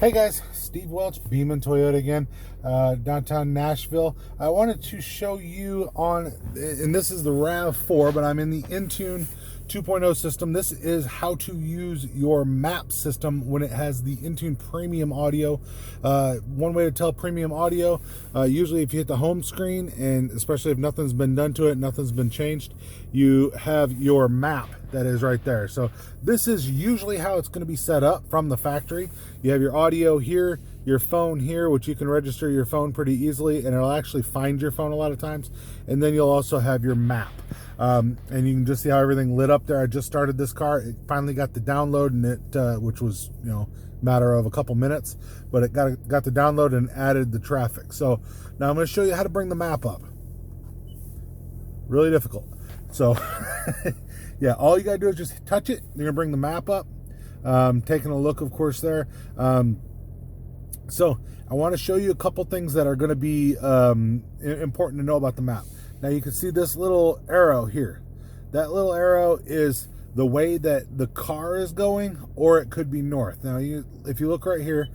Hey guys, Steve Welch, Beeman Toyota again, downtown Nashville. I wanted to show you on, and this is the RAV4, but I'm in the Entune 2.0 system. This is how to use your map system when it has the Entune premium audio. One way to tell premium audio, usually if you hit the home screen, and especially if nothing's been done to it, nothing's been changed, you have your map that is right there. So this is usually how it's going to be set up from the factory. You have your audio here, your phone here, which you can register your phone pretty easily, and it'll actually find your phone a lot of times. And then you'll also have your map. And you can just see how everything lit up there. I just started this car. It finally got the download, and it, which was, matter of a couple minutes, but it got the download and added the traffic. So now I'm going to show you how to bring the map up. Really difficult. So yeah, all you got to do is just touch it. You're going to bring the map up. Taking a look, of course, there. So I want to show you a couple things that are going to be important to know about the map. Now you can see this little arrow here. That little arrow is the way that the car is going, or it could be north. Now, if you look right here,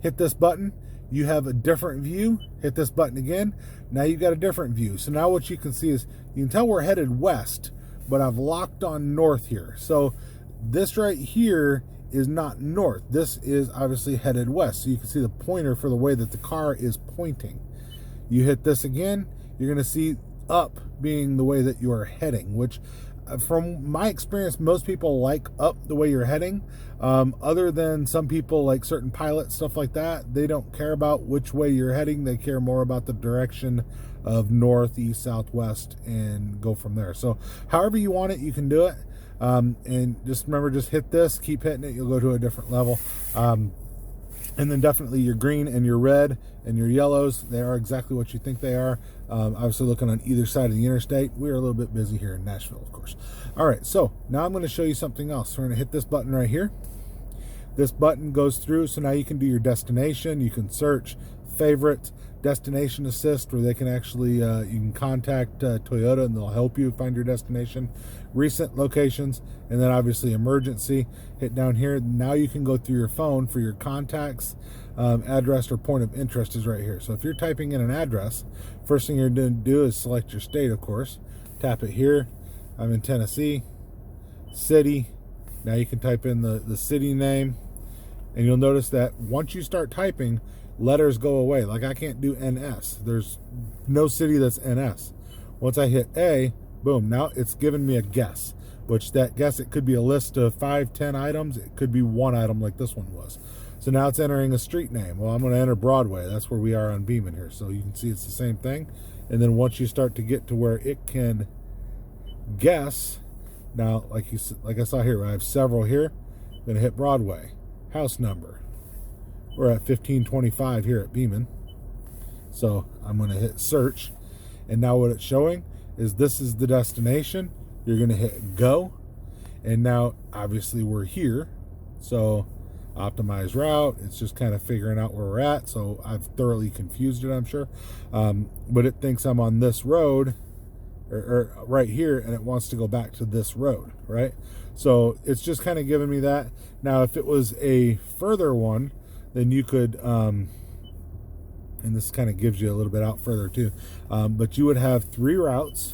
hit this button, you have a different view. Hit this button again. Now you've got a different view. So now what you can see is, you can tell we're headed west, but I've locked on north here. So this right here is not north. This is obviously headed west. So you can see the pointer for the way that the car is pointing. You hit this again, you're going to see up being the way that you are heading, which from my experience, most people like up the way you're heading. Other than some people, like certain pilots, stuff like that, they don't care about which way you're heading. They care more about the direction of north, east, southwest, and go from there. So however you want it, you can do it. And just remember, just hit this, keep hitting it, you'll go to a different level. And then definitely your green and your red and your yellows, they are exactly what you think they are. Obviously looking on either side of the interstate. We're a little bit busy here in Nashville, of course. All right, so now I'm going to show you something else. We're going to hit this button right here. This button goes through, so now you can do your destination. You can search, favorite, destination assist, where they can actually, you can contact Toyota and they'll help you find your destination, recent locations, and then obviously emergency. Hit down here. Now you can go through your phone for your contacts, address or point of interest is right here. So if you're typing in an address, first thing you're going to do is select your state, of course. Tap it here. I'm in Tennessee. City. Now you can type in the city name, and you'll notice that once you start typing, letters go away. Like I can't do NS. There's no city that's NS. Once I hit A, boom, now it's giving me a guess, which that guess, it could be a list of 5, 10 items. It could be one item like this one was. So now it's entering a street name. Well, I'm going to enter Broadway. That's where we are on Beeman here. So you can see it's the same thing. And then once you start to get to where it can guess, now like I saw here, I have several here. I'm going to hit Broadway. House number. We're at 1525 here at Beeman. So I'm going to hit search. And now what it's showing is this is the destination. You're going to hit go. And now obviously we're here. So optimize route. It's just kind of figuring out where we're at. So I've thoroughly confused it, I'm sure. But it thinks I'm on this road or right here, and it wants to go back to this road, right? So it's just kind of giving me that. Now, if it was a further one, then you could, and this kind of gives you a little bit out further too, but you would have 3 routes,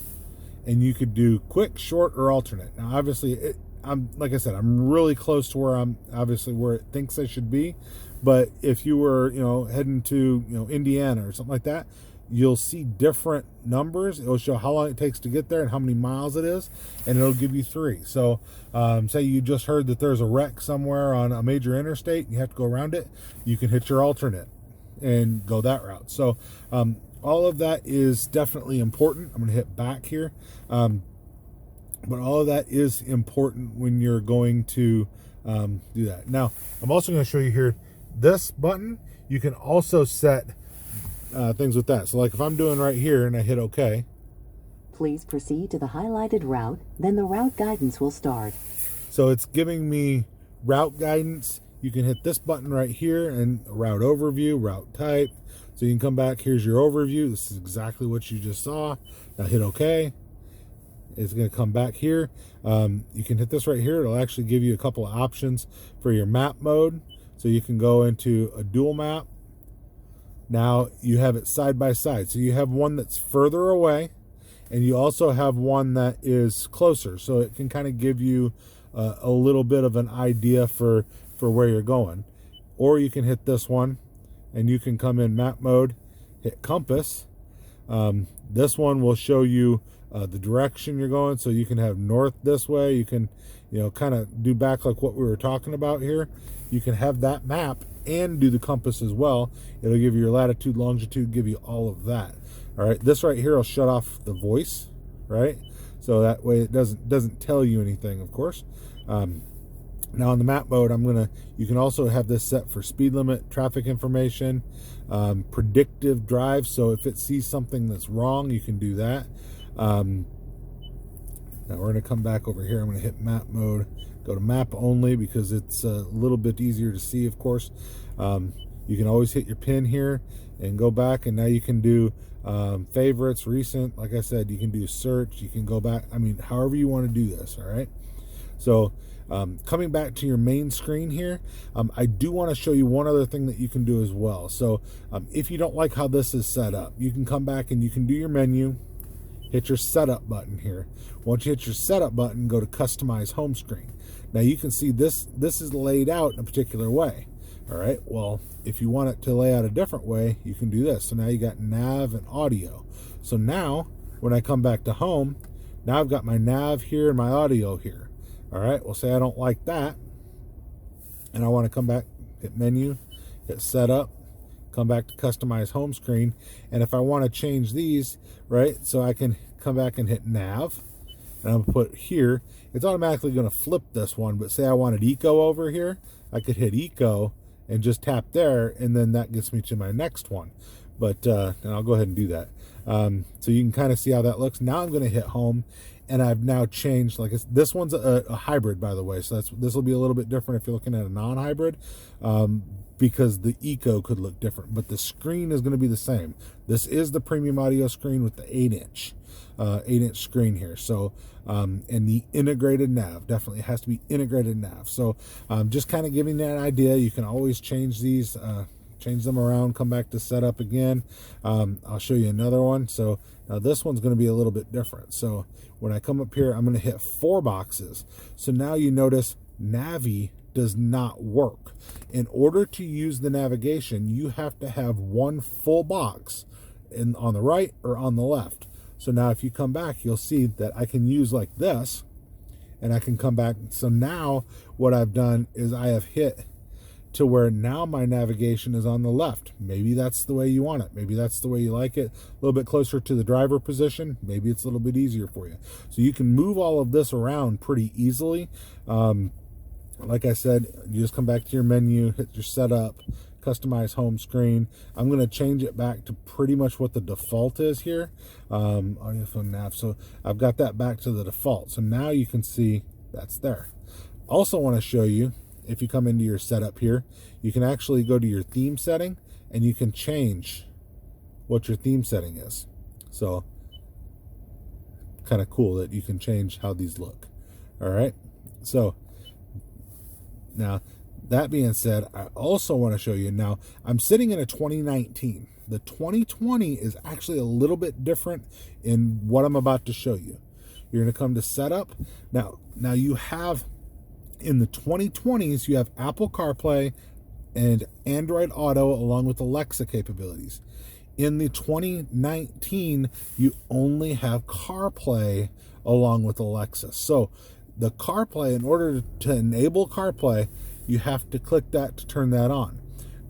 and you could do quick, short, or alternate. Now, obviously, I'm like I said, I'm really close to where I'm obviously where it thinks I should be. But if you were, heading to, Indiana or something like that, you'll see different numbers. It'll show how long it takes to get there and how many miles it is, and it'll give you 3. So say you just heard that there's a wreck somewhere on a major interstate and you have to go around it, you can hit your alternate and go that route. So all of that is definitely important. I'm going to hit back here. But all of that is important when you're going to do that. Now, I'm also going to show you here, this button, you can also set things with that. So like if I'm doing right here and I hit OK. Please proceed to the highlighted route, then the route guidance will start. So it's giving me route guidance. You can hit this button right here and route overview, route type. So you can come back, here's your overview. This is exactly what you just saw. Now hit OK. It's going to come back here. You can hit this right here. It'll actually give you a couple of options for your map mode. So you can go into a dual map. Now you have it side by side. So you have one that's further away, and you also have one that is closer. So it can kind of give you a little bit of an idea for where you're going. Or you can hit this one, and you can come in map mode, hit compass. This one will show you the direction you're going. So you can have north this way. You can, kind of do back like what we were talking about here. You can have that map and do the compass as well. It'll give you your latitude, longitude, give you all of that. All right, this right here will shut off the voice, right? So that way it doesn't tell you anything, of course. Now on the map mode, you can also have this set for speed limit, traffic information, predictive drive. So if it sees something that's wrong, you can do that. Now we're going to come back over here. I'm going to hit map mode, go to map only because it's a little bit easier to see, of course. You can always hit your pin here and go back, and now you can do favorites, recent. Like I said, you can do search, you can go back. I mean, however you want to do this, all right? So coming back to your main screen here, I do want to show you one other thing that you can do as well. So if you don't like how this is set up, you can come back and you can do your menu, hit your setup button here. Once you hit your setup button, go to customize home screen. Now you can see this is laid out in a particular way. All right, well, if you want it to lay out a different way, you can do this. So now you got nav and audio. So now when I come back to home, now I've got my nav here and my audio here. All right, well, say I don't like that, and I want to come back, hit menu, hit setup, come back to customize home screen. And if I want to change these, right, so I can come back and hit nav, and I'm going to put here, it's automatically going to flip this one. But say I wanted eco over here, I could hit eco and just tap there, and then that gets me to my next one. But and I'll go ahead and do that. So you can kind of see how that looks. Now I'm going to hit home, and I've now changed, like this one's a hybrid, by the way. So this will be a little bit different if you're looking at a non-hybrid, because the eco could look different, but the screen is going to be the same. This is the premium audio screen with the 8-inch screen here. So and the integrated nav, definitely has to be integrated nav. So just kind of giving that idea. You can always change these, change them around, come back to setup again. I'll show you another one. So now this one's going to be a little bit different. So when I come up here, I'm going to hit 4 boxes. So now you notice Navi does not work. In order to use the navigation, you have to have one full box on the right or on the left. So now if you come back, you'll see that I can use like this, and I can come back. So now what I've done is I have hit to where now my navigation is on the left. Maybe that's the way you want it. Maybe that's the way you like it. A little bit closer to the driver position. Maybe it's a little bit easier for you. So you can move all of this around pretty easily. Like I said, you just come back to your menu, hit your setup, customize home screen. I'm going to change it back to pretty much what the default is here. Audio phone nav. So I've got that back to the default. So now you can see that's there. Also want to show you, if you come into your setup here, you can actually go to your theme setting, and you can change what your theme setting is. So kind of cool that you can change how these look. All right. So now, that being said, I also want to show you, now I'm sitting in a 2019. The 2020 is actually a little bit different in what I'm about to show you. You're going to come to setup. Now you have, in the 2020s, you have Apple Carplay and Android Auto along with Alexa capabilities. In the 2019, you only have CarPlay along with Alexa. So the CarPlay, in order to enable CarPlay, you have to click that to turn that on.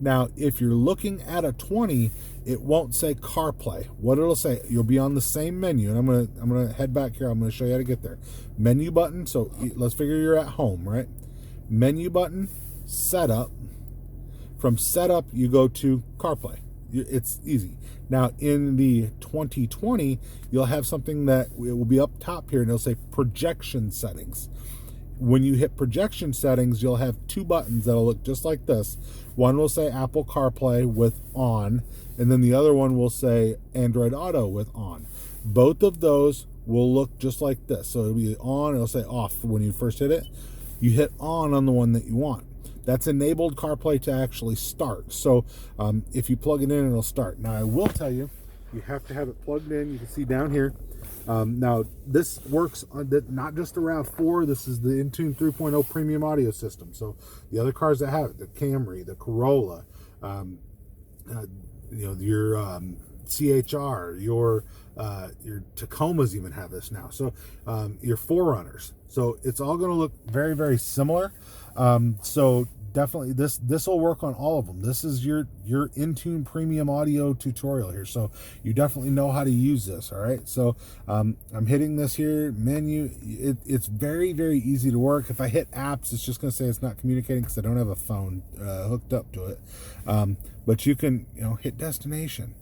Now, if you're looking at a 20, it won't say CarPlay. What it'll say, you'll be on the same menu, and I'm gonna head back here. I'm gonna show you how to get there. Menu button. So let's figure you're at home, right? Menu button, setup. From setup, you go to CarPlay. It's easy. Now, in the 2020, you'll have something that it will be up top here, and it'll say projection settings. When you hit projection settings, you'll have 2 buttons that'll look just like this. One will say Apple CarPlay with on, and then the other one will say Android Auto with on. Both of those will look just like this. So it'll be on, it'll say off when you first hit it. You hit on the one that you want. that's enabled CarPlay to actually start. So if you plug it in, it'll start. Now I will tell you, you have to have it plugged in. You can see down here. Now this works on not just the RAV4. This is the Entune 3.0 premium audio system. So the other cars that have it, the Camry, the Corolla, your CHR, your Tacomas even have this now. So your Forerunners. So it's all going to look very, very similar. So definitely this will work on all of them. This is your Entune premium audio tutorial here. So you definitely know how to use this. All right. So I'm hitting this here menu. It's very, very easy to work. If I hit apps, it's just going to say it's not communicating because I don't have a phone hooked up to it. But you can, hit destination.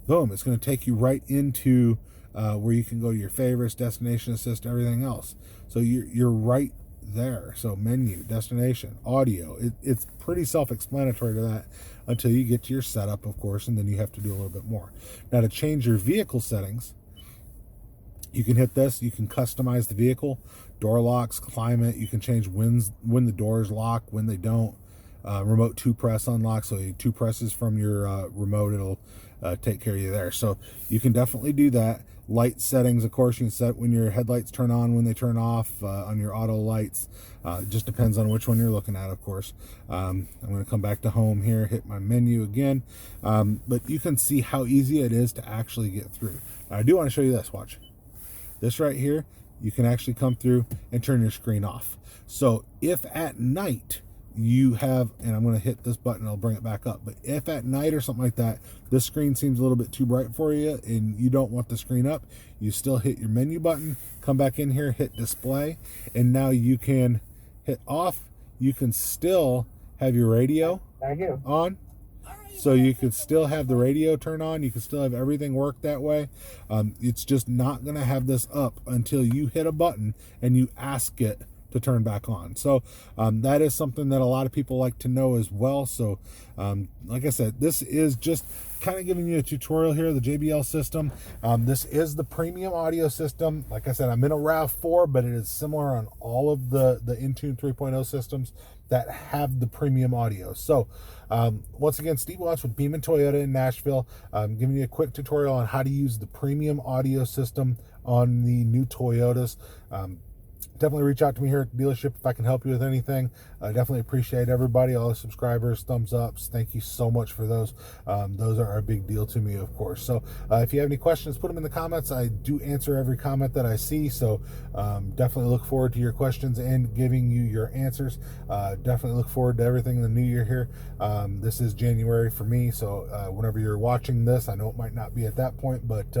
Boom. It's going to take you right into where you can go to your favorites, destination assist, everything else. So you're right there. So menu, destination, audio. It's pretty self-explanatory to that until you get to your setup, of course, and then you have to do a little bit more. Now to change your vehicle settings, you can hit this. You can customize the vehicle, door locks, climate. You can change when the doors lock, when they don't. Remote 2-press unlock, so 2 presses from your remote, it'll take care of you there. So you can definitely do that. Light settings, of course, you can set when your headlights turn on, when they turn off, on your auto lights. Just depends on which one you're looking at, of course. I'm going to come back to home here, hit my menu again. But you can see how easy it is to actually get through. Now, I do want to show you this. Watch. This right here, you can actually come through and turn your screen off. So if at night you have, and I'm going to hit this button, I'll bring it back up, but if at night or something like that, this screen seems a little bit too bright for you and you don't want the screen up, you still hit your menu button, come back in here, hit display, and now you can hit off. You can still have your radio on. So you can still have the radio turn on. You can still have everything work that way. It's just not going to have this up until you hit a button and you ask it to turn back on. So that is something that a lot of people like to know as well. So like I said, this is just kind of giving you a tutorial here of the JBL system. This is the premium audio system. Like I said, I'm in a RAV4, but it is similar on all of the Entune 3.0 systems that have the premium audio. So once again, Steve Watts with Beeman Toyota in Nashville, giving you a quick tutorial on how to use the premium audio system on the new Toyotas. Definitely reach out to me here at the dealership if I can help you with anything. I definitely appreciate everybody, all the subscribers, thumbs ups. Thank you so much for those. Those are a big deal to me, of course. So if you have any questions, put them in the comments. I do answer every comment that I see. So definitely look forward to your questions and giving you your answers. Definitely look forward to everything in the new year here. This is January for me. So whenever you're watching this, I know it might not be at that point, but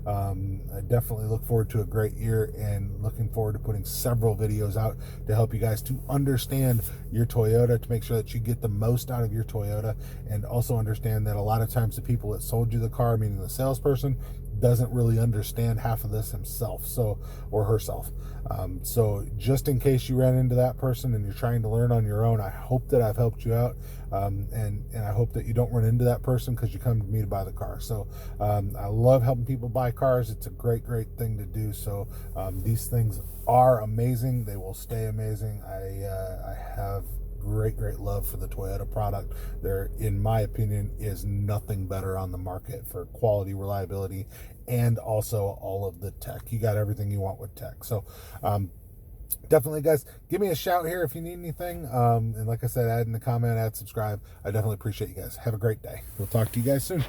I definitely look forward to a great year and looking forward to putting several videos out to help you guys to understand your Toyota, to make sure that you get the most out of your Toyota, and also understand that a lot of times the people that sold you the car, meaning the salesperson, doesn't really understand half of this himself, or herself. So just in case you ran into that person and you're trying to learn on your own, I hope that I've helped you out, and I hope that you don't run into that person because you come to me to buy the car. So I love helping people buy cars. It's a great thing to do. So these things are amazing. They will stay amazing. I have great love for the Toyota product. There, in my opinion, is nothing better on the market for quality, reliability, and also all of the tech. You got everything you want with tech. So definitely, guys, give me a shout here if you need anything. And like I said, add in the comment, subscribe. I definitely appreciate you guys. Have a great day. We'll talk to you guys soon.